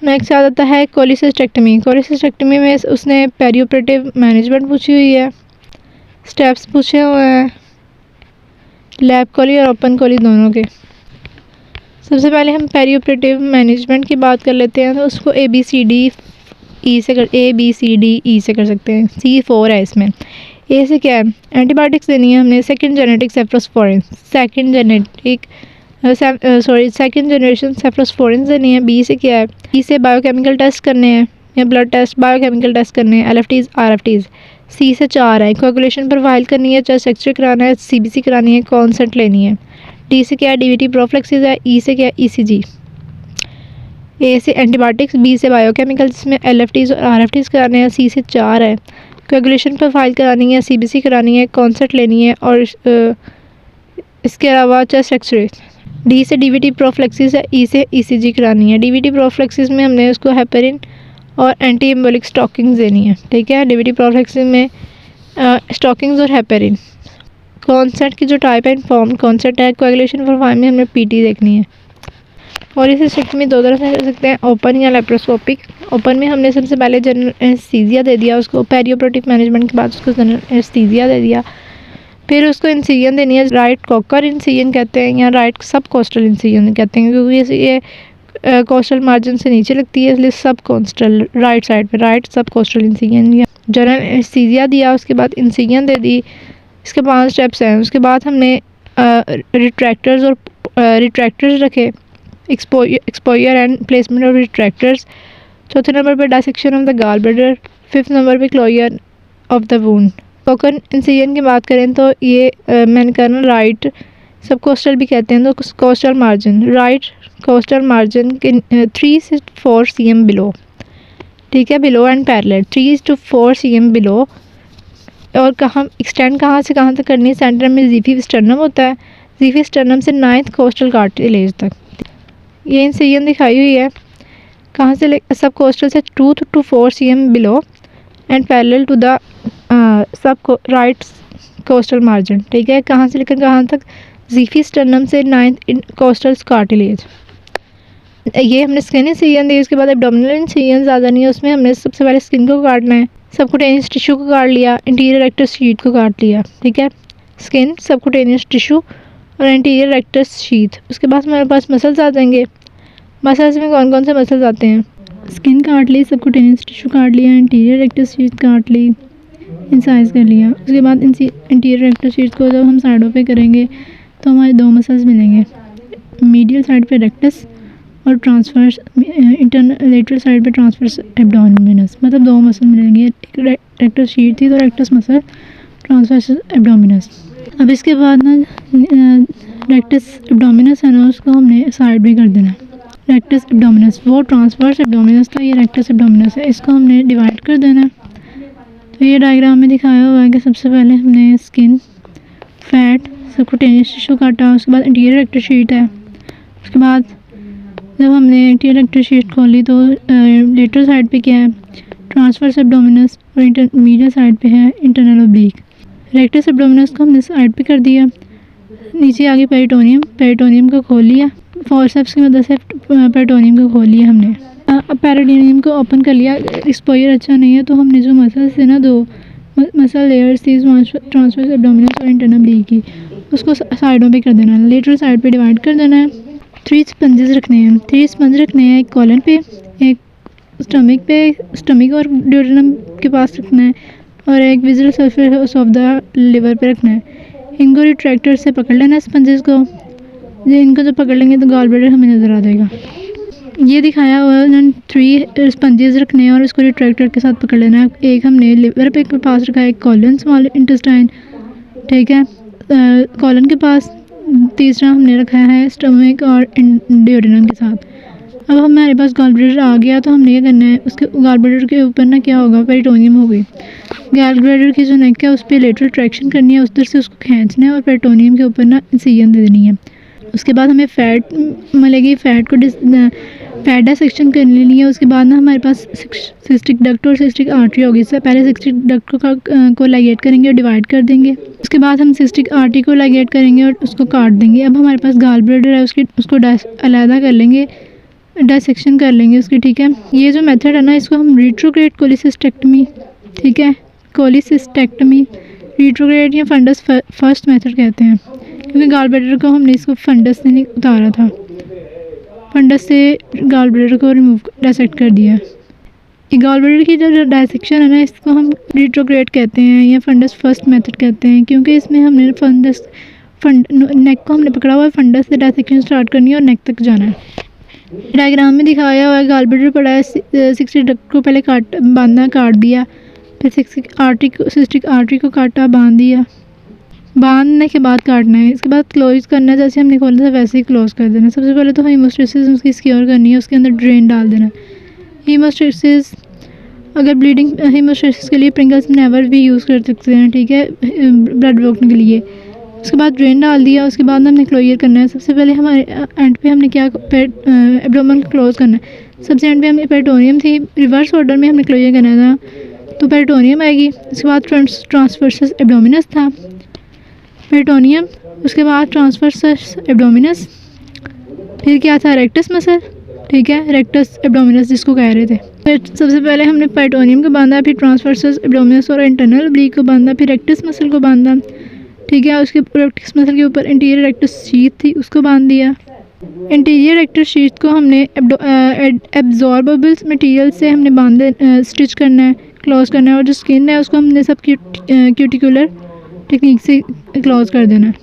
Next आ जाता है cholecystectomy. Cholecystectomy में उसने पेरियोपरेटिव मैनेजमेंट पूछी हुई है, स्टेप्स पूछे हुए हैं लैब कोली और ओपन कोली दोनों के। सबसे पहले हम पेरियोपरेटिव मैनेजमेंट की बात कर लेते हैं, तो उसको ABCDE से कर सकते हैं। C4 है इसमें। ए से क्या है, एंटीबायोटिक्स देनी है हमने, सेकंड जनरेशन सेफ्रोस्पोरिन देनी है। बी से क्या है, बी से बायोकेमिकल टेस्ट करने हैं या ब्लड टेस्ट बायोकेमिकल टेस्ट करने हैं, LFTs RFTs। सी से 4 है, कोगुलेशन प्रोफाइल करनी है, चेस्ट एक्सरे कराना है, CBC करानी है, कॉन्सेंट लेनी है। डी से क्या है, DVT प्रोफिलैक्सिस है। ई से क्या है, ECG। ए से एंटीबायोटिक्स, बी से बायोकेमिकल जिसमें LFTs और RFTs कराने हैं। सी से 4 है, कोगुलेशन प्रोफाइल करानी है, CBC करानी है, कॉन्सेंट लेनी है और इसके अलावा चेस्ट एक्सरे। डी से DVT प्रोफिलैक्सिस है। ई से ECG करानी है। DVT प्रोफिलैक्सिस में हमने उसको हेपेरिन और एंटी एम्बोलिक स्टॉकिंग्स देनी है, ठीक है। DVT प्रोफिलैक्सिस में स्टॉकिंग्स और हेपेरिन। कॉन्सेंट की जो टाइप एंड फॉर्म कॉन्सेंट है, कोगुलेशन प्रोफाइल में हमने PT देखनी है। और इस सेक्शन में दो तरह से कर सकते हैं, ओपन या लेप्रोस्कोपिक। ओपन में हमने सबसे पहले जनरल एनेस्थीसिया दे दिया उसको, पेरियोपरेटिव मैनेजमेंट के बाद उसको जनरल एनेस्थीसिया दे दिया, फिर उसको इंसिजन देनी है। राइट कॉकर इंसिजन कहते हैं या राइट सब कोस्टल इंसिजन कहते हैं, क्योंकि ये कोस्टल मार्जिन से नीचे लगती है, इसलिए सब कोस्टल राइट साइड पे राइट सब कोस्टल इंसिजन। या जनरल एनेस्थीसिया दिया, उसके बाद इंसिजन दे दी। इसके 5 स्टेप्स हैं। उसके बाद हमने रिट्रैक्टर्स रखे, exposure and placement of retractors. चौथे नंबर पे dissection of the gall bladder. 5th number पे क्लोजर ऑफ द वुंड। कोकन इंसिजन की बात करें तो ये मैंने कहा ना, राइट सब कोस्टल भी कहते हैं, तो coastal margin right coastal margin के 3 से 4 cm बिलो, ठीक है, below and parallel 3 to 4 cm below. और कहाँ एक्सटेंड कहाँ से कहाँ तक करनी है, सेंटर में ज़ीफी स्टर्नम होता है, ज़ीफी स्टर्नम से 9th कोस्टल कार्टिलेज तक। ये इंसिजन दिखाई हुई है, कहाँ से सब कोस्टल से 2 to 4 cm below and parallel to the sub right coastal margin, ठीक है। कहाँ से लेकर कहाँ तक, ज़ीफी स्टर्नम से 9th कोस्टल कार्टिलेज। ये हमने स्किन इंसिजन दी। उसके बाद एब्डोमिनल इंसिजन ज़्यादा नहीं है, उसमें हमने सबसे पहले स्किन को काटना है, सबकुटेनियस टिश्यू को काट लिया, इंटीरियर रेक्टस शीट को काट लिया, ठीक है। स्किन, सबकुटेनियस टिश्यू और इंटीरियर रेक्टस शीट। उसके बाद हमारे पास मसल्स आ जाएंगे। मसल्स में कौन कौन से मसल्स आते हैं, स्किन काट ली, सबकुटेनियस टिश्यू काट लिया, इंटीरियर रेक्टस शीट काट ली, इंसाइज कर लिया। उसके बाद इंटीरियर रेक्टस शीट को जब हम साइडों पे करेंगे तो हमारे 2 मसल्स मिलेंगे, मीडियल साइड पे रेक्टस और ट्रांसफर्स इंटरनल लेटरल साइड पे ट्रांसफर्स एब्डोमिनस, मतलब 2 मसल मिलेंगे। एक रेक्टस शीट थी तो रेक्टस मसल, ट्रांसफर्स एब्डोमिनस। अब इसके बाद ना रेक्टस एब्डोमिनस है ना, उसको हमने साइड भी कर देना। रेक्टस एब्डोमिनस, वो ट्रांसफर्स एब्डोमिनस था, ये रेक्टस एब्डोमिनस है, इसको हमने डिवाइड कर देना। तो ये डायग्राम में दिखाया हुआ है कि सबसे पहले हमने स्किन, फैट, सबकुटेनियस टिश्यू काटा, उसके बाद इंटीरियर रेक्टस शीट है। उसके बाद जब हमने इंटीरियर रेक्टस शीट खोली तो लेटरल साइड पे क्या है, ट्रांसफर्स एब्डोमिनस और मीडियल साइड पे है इंटरनल ओब्लिक। रेक्टस एब्डोमिनस को हमने साइड पे कर दिया। नीचे आगे पेरिटोनियम, पेरिटोनियम को खोल लिया, फोर्सेप्स की मदद से पेरिटोनियम को खोल लिया हमने। अब पेरिटोनियम को ओपन कर लिया। एक्सपोजर अच्छा नहीं है तो हमने जो मसल्स थे ना, 2 मसल लेयर्स थी ट्रांसफर्स एब्डोमिनस और इंटरनल ओब्लिक की, उसको साइडों पे कर देना है, लेटरल साइड पे डिवाइड कर देना है। 3 स्पंजेस रखने हैं, 3 स्पंज रखने हैं, एक कॉलन पे, एक स्टमक और ड्यूडेनम के पास रखना है और एक visual surface of the liver पे रखना है। इनको रिट्रैक्टर से पकड़ लेना है स्पंजेस को, इनको जब पकड़ लेंगे तो गॉल ब्लैडर हमें नज़र आ जाएगा। ये दिखाया हुआ है, 3 स्पंजेस रखने हैं और इसको रिट्रैक्टर के साथ पकड़ लेना है। एक हमने लिवर पे के पास रखा है, एक कॉलन स्मॉल इंटेस्टाइन, ठीक है, कॉलन के पास। तीसरा हमने रखा है स्टमक और ड्यूडेनम के साथ। अब हमारे पास गॉल ब्लैडर आ गया तो हमने क्या करना है, उसके गॉल ब्लैडर के ऊपर ना क्या होगा, पेरिटोनियम होगी। गॉल ब्लैडर की जो नेक है उस पर लेटरल ट्रैक्शन करनी है, उधर से उसको खींचना है और पेरिटोनियम के ऊपर ना इंसिजन दे देनी है। उसके बाद हमें फैट मिलेगी, फैट को डायसेक्शन कर लेनी है। उसके बाद ना हमारे पास सिस्टिक डक्ट और सिस्टिक आर्टरी होगी। इससे पहले सिस्टिक डक्ट को लाइगेट करेंगे और डिवाइड कर देंगे। उसके बाद हम सिस्टिक आर्टरी को लाइगेट करेंगे और उसको काट देंगे। अब हमारे पास गॉल ब्लैडर है, उसको अलहदा कर लेंगे डायसेक्शन कर लेंगे उसकी, ठीक है। ये जो मेथड है ना, इसको हम रिट्रोग्रेड कोलिसिस्टेक्टमी, ठीक है, कोलिसिस्टेक्टमी, रिट्रोग्रेड या फंडस फर्स्ट मेथड कहते हैं, क्योंकि गॉल ब्लैडर को हमने इसको फंडस से नहीं उतारा था, फंडस से गॉल ब्लैडर को रिमूव डायसेक्ट कर दिया। ये गॉल ब्लैडर की जो डायसेक्शन है ना, इसको हम रिट्रोग्रेड कहते हैं या फंडस फर्स्ट मेथड कहते हैं, क्योंकि इसमें हमने नेक को हमने पकड़ा हुआ है, फंडस से डायसेक्शन स्टार्ट करनी है और नेक तक जाना है। डायग्राम में दिखाया हुआ है, गॉल ब्लैडर पड़ा है, 60 डक्ट को पहले काट दिया, फिर सिस्टिक आर्टरी को काटा, बांध दिया, बांधने के बाद काटना है, इसके बाद क्लोज करना है, जैसे हमने खोला था वैसे ही क्लोज कर देना है। सबसे पहले तो हीमोस्टेसिस उसकी सिक्योर करनी है, उसके अंदर ड्रेन डाल देना है। हीमोस्टेसिस, अगर ब्लीडिंग हीमोस्टेसिस के लिए प्रिंगल्स नेवर भी यूज़ कर सकते हैं, ठीक है, ब्लड रोकने के लिए। उसके बाद ड्रेन डाल दिया, उसके बाद हमने क्लोजर करना है। सबसे पहले हमारे एंड पे हमने क्या एब्डोमेन को क्लोज करना है। सबसे एंड पे हमें पेरिटोनियम थी, रिवर्स ऑर्डर में हमने क्लोजर करना था, तो पेरिटोनियम आएगी। उसके बाद ट्रांसवर्सस एब्डोमिनस था, पेरिटोनियम, उसके बाद ट्रांसवर्सस एब्डोमिनस, फिर क्या था, रेक्टस मसल, ठीक है, रेक्टस एब्डोमिनस जिसको कह रहे थे। फिर सबसे पहले हमने पेरिटोनियम को बांधा, फिर ट्रांसवर्सस एब्डोमिनस और इंटरनल ओब्लिक को बांधा, फिर रेक्टस मसल को बांधा, ठीक है। उसके रेक्टस मसल के ऊपर इंटीरियर रेक्टस शीथ थी, उसको बांध दिया। इंटीरियर रेक्टस शीथ को हमने एब्जॉर्बेबल मटेरियल से हमने स्टिच करना है, क्लोज करना है, और जो स्किन है उसको हमने सब क्यूटिकुलर टेक्निक से क्लोज कर देना है।